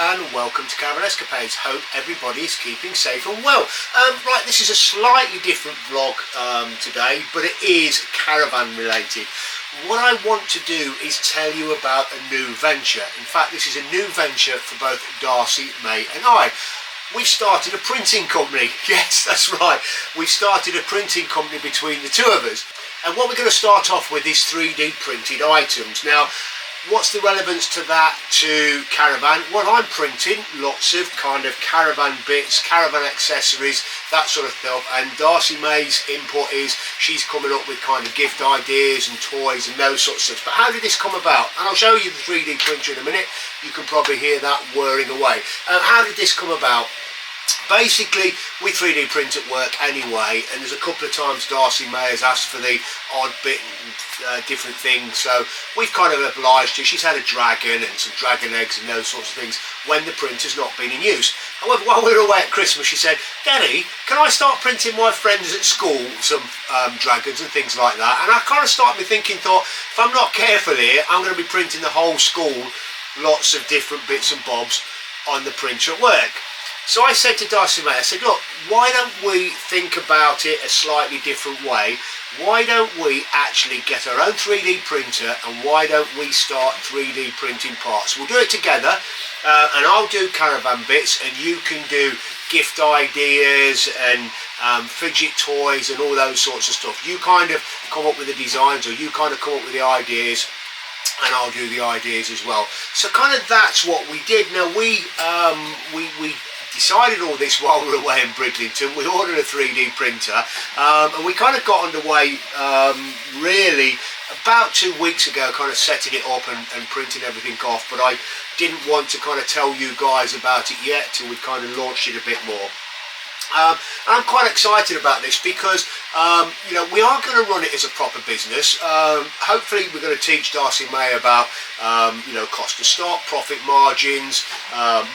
and welcome to Caravan Escapades. Hope everybody is keeping safe and well. Right, this is a slightly different vlog today, but it is caravan related. What I want to do is tell you about a new venture. In fact, this is a new venture for both Darcie-May and I. We've started a printing company. Yes, that's right. We've started a printing company between the two of us. And what we're going to start off with is 3D printed items. Now, what's the relevance to that to caravan? Well, I'm printing lots of kind of caravan bits, caravan accessories, that sort of stuff, and Darcie-May's input is she's coming up with kind of gift ideas and toys and those sorts of stuff. But how did this come about? And I'll show you the 3D printer in a minute. You can probably hear that whirring away. How did this come about? Basically, we 3D print at work anyway, and there's a couple of times Darcie-May has asked for the odd bit and different things, so we've kind of obliged her. She's had a dragon and some dragon eggs and those sorts of things when the printer's not been in use. However, while we were away at Christmas, she said, "Daddy, can I start printing my friends at school some dragons and things like that?" And I kind of started me thinking, if I'm not careful here, I'm going to be printing the whole school lots of different bits and bobs on the printer at work. So I said to Darcie-May, I said, look, why don't we think about it a slightly different way? Why don't we actually get our own 3D printer, and why don't we start 3D printing parts? We'll do it together, and I'll do caravan bits, and you can do gift ideas and fidget toys and all those sorts of stuff. You kind of come up with the designs, or you kind of come up with the ideas, and I'll do the ideas as well. So kind of that's what we did. Now we decided all this while we were away in Bridlington. We ordered a 3D printer, and we kind of got underway really about 2 weeks ago, kind of setting it up and printing everything off, but I didn't want to kind of tell you guys about it yet till we kind of launched it a bit more. And I'm quite excited about this because you know, we are going to run it as a proper business. Hopefully we're going to teach Darcie-May about you know, cost of stock, profit margins,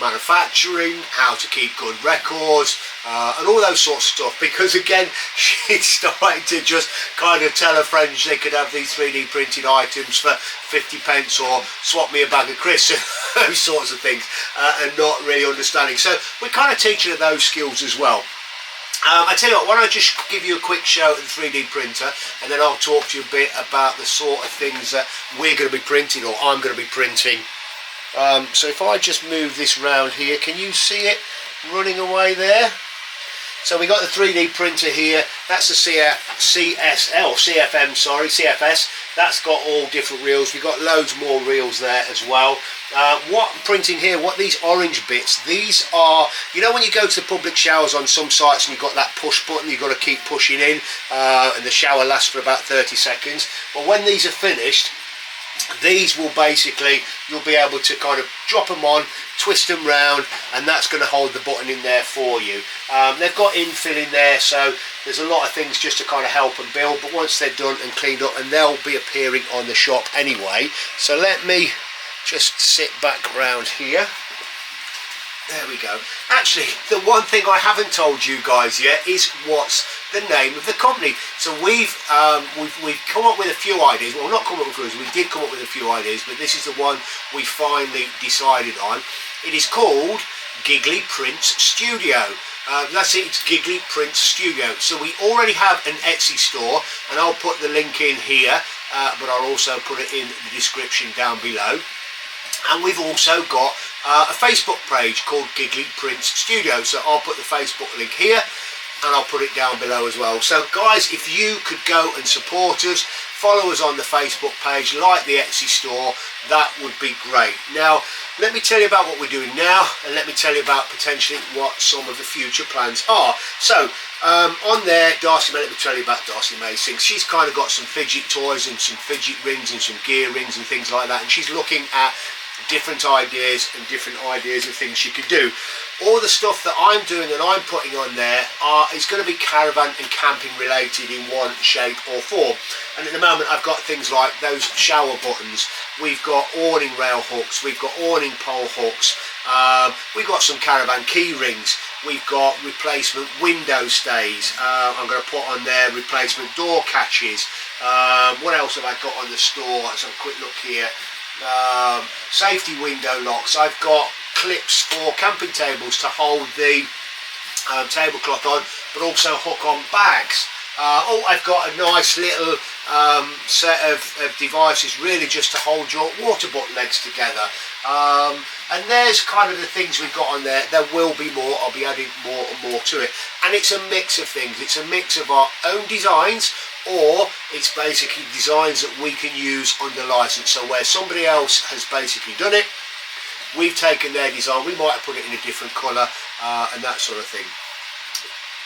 manufacturing, how to keep good records, and all those sorts of stuff, because again, she's starting to just kind of tell her friends they could have these 3D printed items for 50p or swap me a bag of crisps and those sorts of things, and not really understanding. So we're kind of teaching her those skills as well. I tell you what, why don't I just give you a quick show of the 3D printer, and then I'll talk to you a bit about the sort of things that we're going to be printing, or I'm going to be printing. So if I just move this round here, can you see it running away there? So we got the 3D printer here. That's the CFS. That's got all different reels. We've got loads more reels there as well. What I'm printing here, what these orange bits, these are, you know, when you go to the public showers on some sites and you've got that push button, you've got to keep pushing in, and the shower lasts for about 30 seconds. But when these are finished, these will basically, you'll be able to kind of drop them on, twist them round, and that's going to hold the button in there for you. They've got infill in there, so there's a lot of things just to kind of help and build, but once they're done and cleaned up, and they'll be appearing on the shop anyway. So let me just sit back round here. There we go. Actually, the one thing I haven't told you guys yet is what's the name of the company. So we've come up with a few ideas. Well, not come up with a few, we did come up with a few ideas, but this is the one we finally decided on. It is called Giggly Prints Studio. That's it, it's Giggly Prints Studio. So we already have an Etsy store, and I'll put the link in here, but I'll also put it in the description down below. And we've also got a Facebook page called Giggly Prints Studio, so I'll put the Facebook link here, and I'll put it down below as well. So guys, if you could go and support us, follow us on the Facebook page, like the Etsy store, that would be great. Now, let me tell you about what we're doing now, and let me tell you about potentially what some of the future plans are. So, on there, Darcie-May, let me tell you about Darcie-May's things. She's kind of got some fidget toys and some fidget rings and some gear rings and things like that, and she's looking at different ideas of things she could do. All the stuff that I'm doing and I'm putting on there is going to be caravan and camping related in one shape or form. And at the moment I've got things like those shower buttons, we've got awning rail hooks, we've got awning pole hooks, we've got some caravan key rings, we've got replacement window stays, I'm going to put on there replacement door catches. What else have I got on the store? Let's have a quick look here. Safety window locks. I've got clips for camping tables to hold the tablecloth on, but also hook on bags. I've got a nice little set of devices really just to hold your water butt legs together. And there's kind of the things we've got on there. There will be more. I'll be adding more and more to it. And it's a mix of things. It's a mix of our own designs, or it's basically designs that we can use under license. So where somebody else has basically done it, we've taken their design. We might have put it in a different colour and that sort of thing.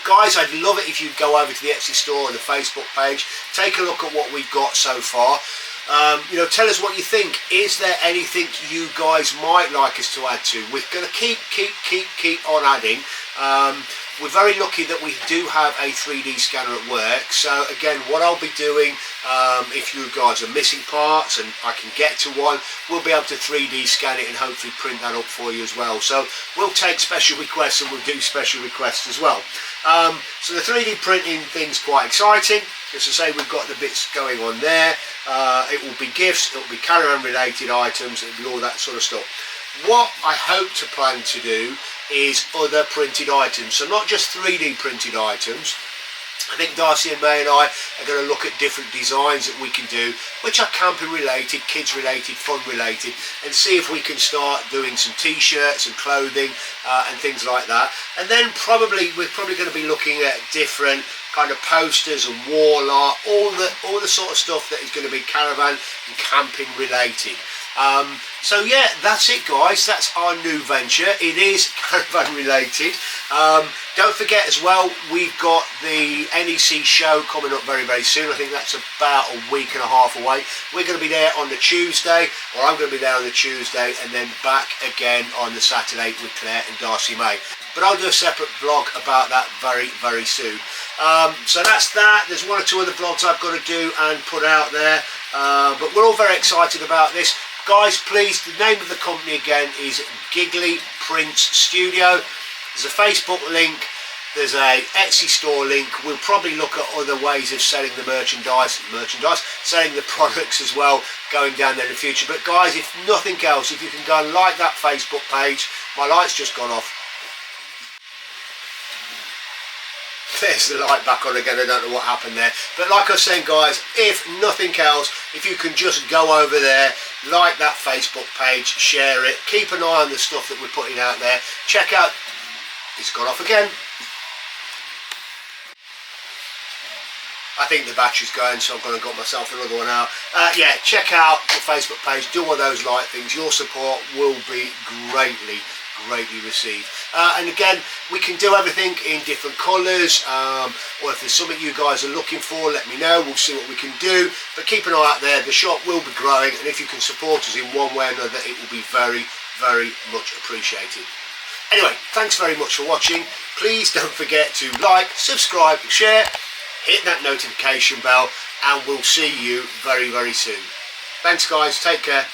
Guys, I'd love it if you'd go over to the Etsy store and the Facebook page, take a look at what we've got so far. You know, tell us what you think. Is there anything you guys might like us to add to? We're going to keep on adding. We're very lucky that we do have a 3D scanner at work. So again, what I'll be doing, if you guys are missing parts and I can get to one, we'll be able to 3D scan it and hopefully print that up for you as well. So we'll take special requests and we'll do special requests as well. So the 3D printing thing's quite exciting. As I say, we've got the bits going on there. It will be gifts, it will be caravan related items, it will be all that sort of stuff. What I hope to plan to do is other printed items, so not just 3D printed items. I think Darcie-May and I are going to look at different designs that we can do, which are camping related, kids related, fun related, and see if we can start doing some t-shirts and clothing and things like that. And then we're probably going to be looking at different kind of posters and wall art, all the sort of stuff that is going to be caravan and camping related. So yeah, that's it guys, that's our new venture. It is caravan related. Don't forget as well, we've got the NEC show coming up very soon. I think that's about a week and a half away. We're going to be there on the Tuesday, or I'm going to be there on the Tuesday, and then back again on the Saturday with Claire and Darcie-May. But I'll do a separate vlog about that very soon. So that's that. There's one or two other vlogs I've got to do and put out there, but we're all very excited about this. Guys, please, the name of the company again is Giggly Prints Studio. There's a Facebook link, there's a Etsy store link. We'll probably look at other ways of selling the merchandise, selling the products as well, going down there in the future. But guys, if nothing else, if you can go and like that Facebook page. My light's just gone off. There's the light back on again. I don't know what happened there, but like I was saying guys, if nothing else, if you can just go over there, like that Facebook page, share it, keep an eye on the stuff that we're putting out there, check out, it's gone off again, I think the battery's going, so I'm going to get myself another one out. Yeah, check out the Facebook page, do all those like things. Your support will be greatly received. And again, we can do everything in different colours, or if there's something you guys are looking for, let me know, we'll see what we can do. But keep an eye out there, the shop will be growing, and if you can support us in one way or another, it will be very much appreciated. Anyway, thanks very much for watching. Please don't forget to like, subscribe, share, hit that notification bell, and we'll see you very soon. Thanks guys, take care.